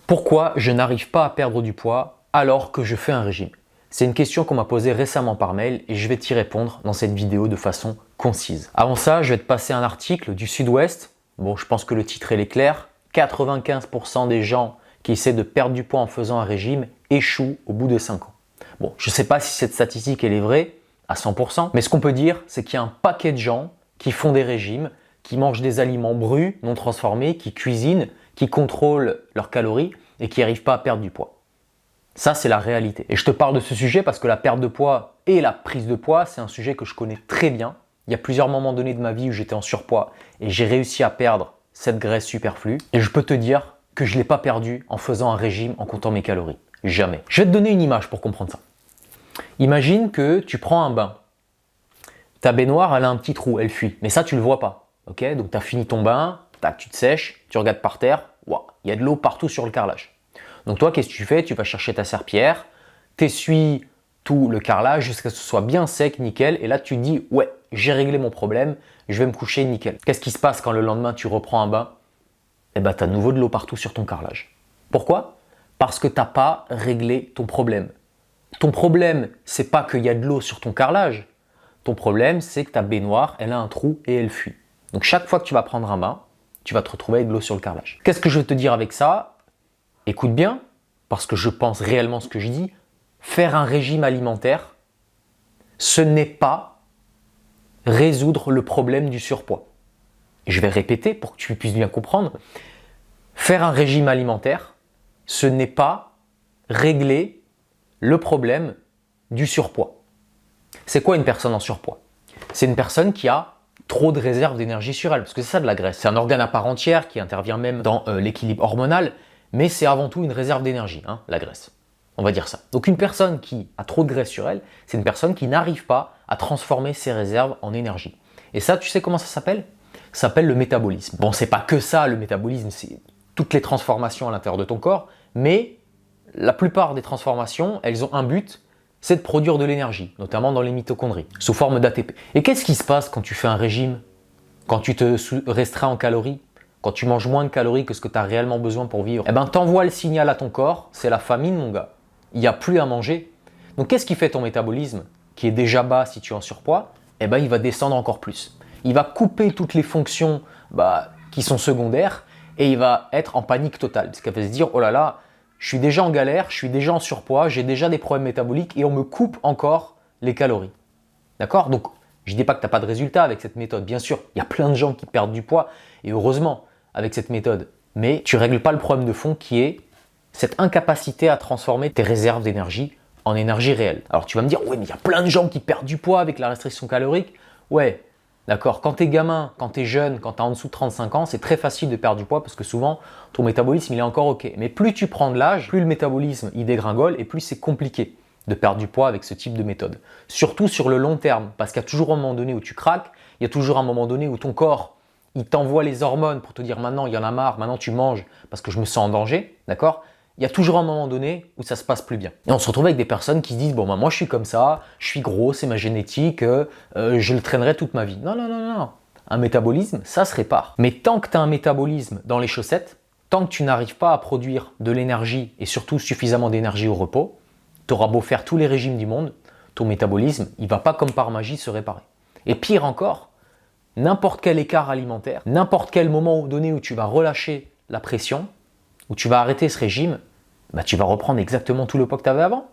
Pourquoi je n'arrive pas à perdre du poids alors que je fais un régime? C'est une question qu'on m'a posée récemment par mail et je vais t'y répondre dans cette vidéo de façon concise. Avant ça, je vais te passer un article du Sud-Ouest. Bon, je pense que le titre est clair. 95% des gens qui essaient de perdre du poids en faisant un régime échouent au bout de 5 ans. Bon, je ne sais pas si cette statistique elle est vraie à 100%, mais ce qu'on peut dire, c'est qu'il y a un paquet de gens qui font des régimes, qui mangent des aliments brus, non transformés, qui cuisinent, qui contrôlent leurs calories et qui n'arrivent pas à perdre du poids. Ça, c'est la réalité. Et je te parle de ce sujet parce que la perte de poids et la prise de poids, c'est un sujet que je connais très bien. Il y a plusieurs moments donnés de ma vie où j'étais en surpoids et j'ai réussi à perdre cette graisse superflue. Et je peux te dire que je ne l'ai pas perdu en faisant un régime en comptant mes calories. Jamais. Je vais te donner une image pour comprendre ça. Imagine que tu prends un bain. Ta baignoire, elle a un petit trou, elle fuit. Mais ça, tu ne le vois pas. Okay, donc tu as fini ton bain, tac, tu te sèches, tu regardes par terre, wow, il y a de l'eau partout sur le carrelage. Donc toi, qu'est-ce que tu fais? Tu vas chercher ta serpillière, tu essuies tout le carrelage jusqu'à ce que ce soit bien sec, nickel. Et là, tu te dis, ouais, j'ai réglé mon problème, je vais me coucher nickel. Qu'est-ce qui se passe quand le lendemain, tu reprends un bain? Eh bien, tu as de nouveau de l'eau partout sur ton carrelage. Pourquoi? Parce que tu n'as pas réglé ton problème. Ton problème, c'est pas qu'il y a de l'eau sur ton carrelage. Ton problème, c'est que ta baignoire, elle a un trou et elle fuit. Donc chaque fois que tu vas prendre un bain, tu vas te retrouver avec de l'eau sur le carrelage. Qu'est-ce que je veux te dire avec ça? Écoute bien, parce que je pense réellement ce que je dis. Faire un régime alimentaire, ce n'est pas résoudre le problème du surpoids. Et je vais répéter pour que tu puisses bien comprendre. Faire un régime alimentaire, ce n'est pas régler le problème du surpoids. C'est quoi une personne en surpoids? C'est une personne qui a trop de réserves d'énergie sur elle, parce que c'est ça de la graisse. C'est un organe à part entière qui intervient même dans l'équilibre hormonal, mais c'est avant tout une réserve d'énergie, la graisse. On va dire ça. Donc une personne qui a trop de graisse sur elle, c'est une personne qui n'arrive pas à transformer ses réserves en énergie. Et ça, tu sais comment ça s'appelle? Ça s'appelle le métabolisme. Bon, c'est pas que ça, le métabolisme, c'est toutes les transformations à l'intérieur de ton corps, mais la plupart des transformations, elles ont un but, c'est de produire de l'énergie, notamment dans les mitochondries, sous forme d'ATP. Et qu'est-ce qui se passe quand tu fais un régime? Quand tu te restreins en calories? Quand tu manges moins de calories que ce que tu as réellement besoin pour vivre? Eh bien, t'envoies le signal à ton corps, c'est la famine, mon gars. Il n'y a plus à manger. Donc, qu'est-ce qui fait ton métabolisme, qui est déjà bas si tu es en surpoids? Eh bien, il va descendre encore plus. Il va couper toutes les fonctions qui sont secondaires et il va être en panique totale. Parce qu'il va se dire, oh là là, je suis déjà en galère, je suis déjà en surpoids, j'ai déjà des problèmes métaboliques et on me coupe encore les calories. D'accord? Donc, je ne dis pas que tu n'as pas de résultat avec cette méthode. Bien sûr, il y a plein de gens qui perdent du poids et heureusement avec cette méthode. Mais tu ne règles pas le problème de fond qui est cette incapacité à transformer tes réserves d'énergie en énergie réelle. Alors tu vas me dire, oui, mais il y a plein de gens qui perdent du poids avec la restriction calorique. Ouais, d'accord. Quand tu es gamin, quand tu es jeune, quand tu as en dessous de 35 ans, c'est très facile de perdre du poids parce que souvent, ton métabolisme, il est encore OK. Mais plus tu prends de l'âge, plus le métabolisme, il dégringole et plus c'est compliqué de perdre du poids avec ce type de méthode. Surtout sur le long terme, parce qu'il y a toujours un moment donné où tu craques, il y a toujours un moment donné où ton corps, il t'envoie les hormones pour te dire maintenant, il y en a marre, maintenant tu manges parce que je me sens en danger, d'accord? Il y a toujours un moment donné où ça se passe plus bien. Et on se retrouve avec des personnes qui se disent, bon, moi je suis comme ça, je suis gros, c'est ma génétique, je le traînerai toute ma vie. Non, non, non, non. Un métabolisme, ça se répare. Mais tant que tu as un métabolisme dans les chaussettes, tant que tu n'arrives pas à produire de l'énergie et surtout suffisamment d'énergie au repos, tu auras beau faire tous les régimes du monde, ton métabolisme, il ne va pas comme par magie se réparer. Et pire encore, n'importe quel écart alimentaire, n'importe quel moment donné où tu vas relâcher la pression, où tu vas arrêter ce régime, tu vas reprendre exactement tout le poids que tu avais avant.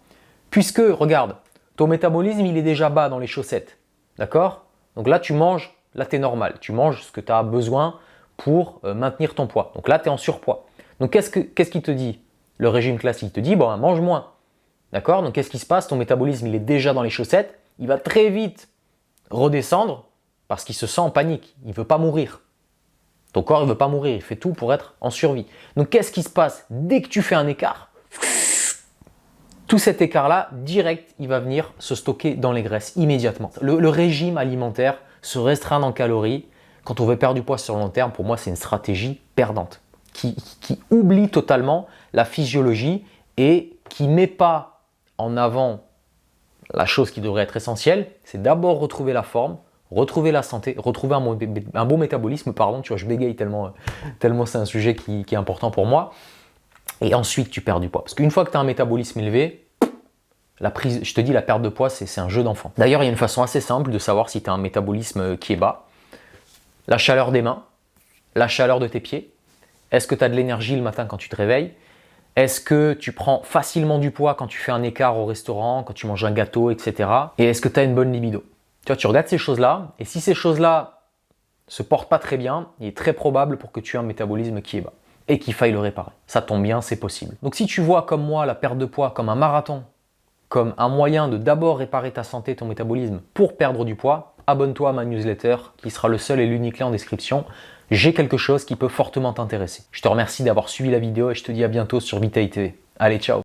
Puisque, regarde, ton métabolisme, il est déjà bas dans les chaussettes. D'accord? Donc là, tu manges, là, tu es normal. Tu manges ce que tu as besoin pour maintenir ton poids. Donc là, tu es en surpoids. Donc qu'est-ce qu'il te dit? Le régime classique, il te dit, bon, mange moins. D'accord? Donc qu'est-ce qui se passe? Ton métabolisme, il est déjà dans les chaussettes. Il va très vite redescendre parce qu'il se sent en panique. Il ne veut pas mourir. Ton corps ne veut pas mourir, il fait tout pour être en survie. Donc qu'est-ce qui se passe? Dès que tu fais un écart, tout cet écart-là, direct, il va venir se stocker dans les graisses immédiatement. Le régime alimentaire, se restreindre en calories, quand on veut perdre du poids sur le long terme, pour moi, c'est une stratégie perdante qui oublie totalement la physiologie et qui ne met pas en avant la chose qui devrait être essentielle, c'est d'abord retrouver la forme, retrouver la santé, retrouver un bon métabolisme, tu vois, je bégaye tellement c'est un sujet qui est important pour moi. et ensuite tu perds du poids. Parce qu'une fois que tu as un métabolisme élevé, je te dis, la perte de poids, c'est un jeu d'enfant. D'ailleurs, il y a une façon assez simple de savoir si tu as un métabolisme qui est bas. La chaleur des mains, la chaleur de tes pieds. Est-ce que tu as de l'énergie le matin quand tu te réveilles? Est-ce que tu prends facilement du poids quand tu fais un écart au restaurant, quand tu manges un gâteau, etc. Et est-ce que tu as une bonne libido? Tu vois, tu regardes ces choses-là, et si ces choses-là se portent pas très bien, il est très probable pour que tu aies un métabolisme qui est bas et qu'il faille le réparer. Ça tombe bien, c'est possible. Donc si tu vois comme moi la perte de poids comme un marathon, comme un moyen de d'abord réparer ta santé, ton métabolisme pour perdre du poids, abonne-toi à ma newsletter qui sera le seul et l'unique lien en description. J'ai quelque chose qui peut fortement t'intéresser. Je te remercie d'avoir suivi la vidéo et je te dis à bientôt sur Vitae TV. Allez, ciao!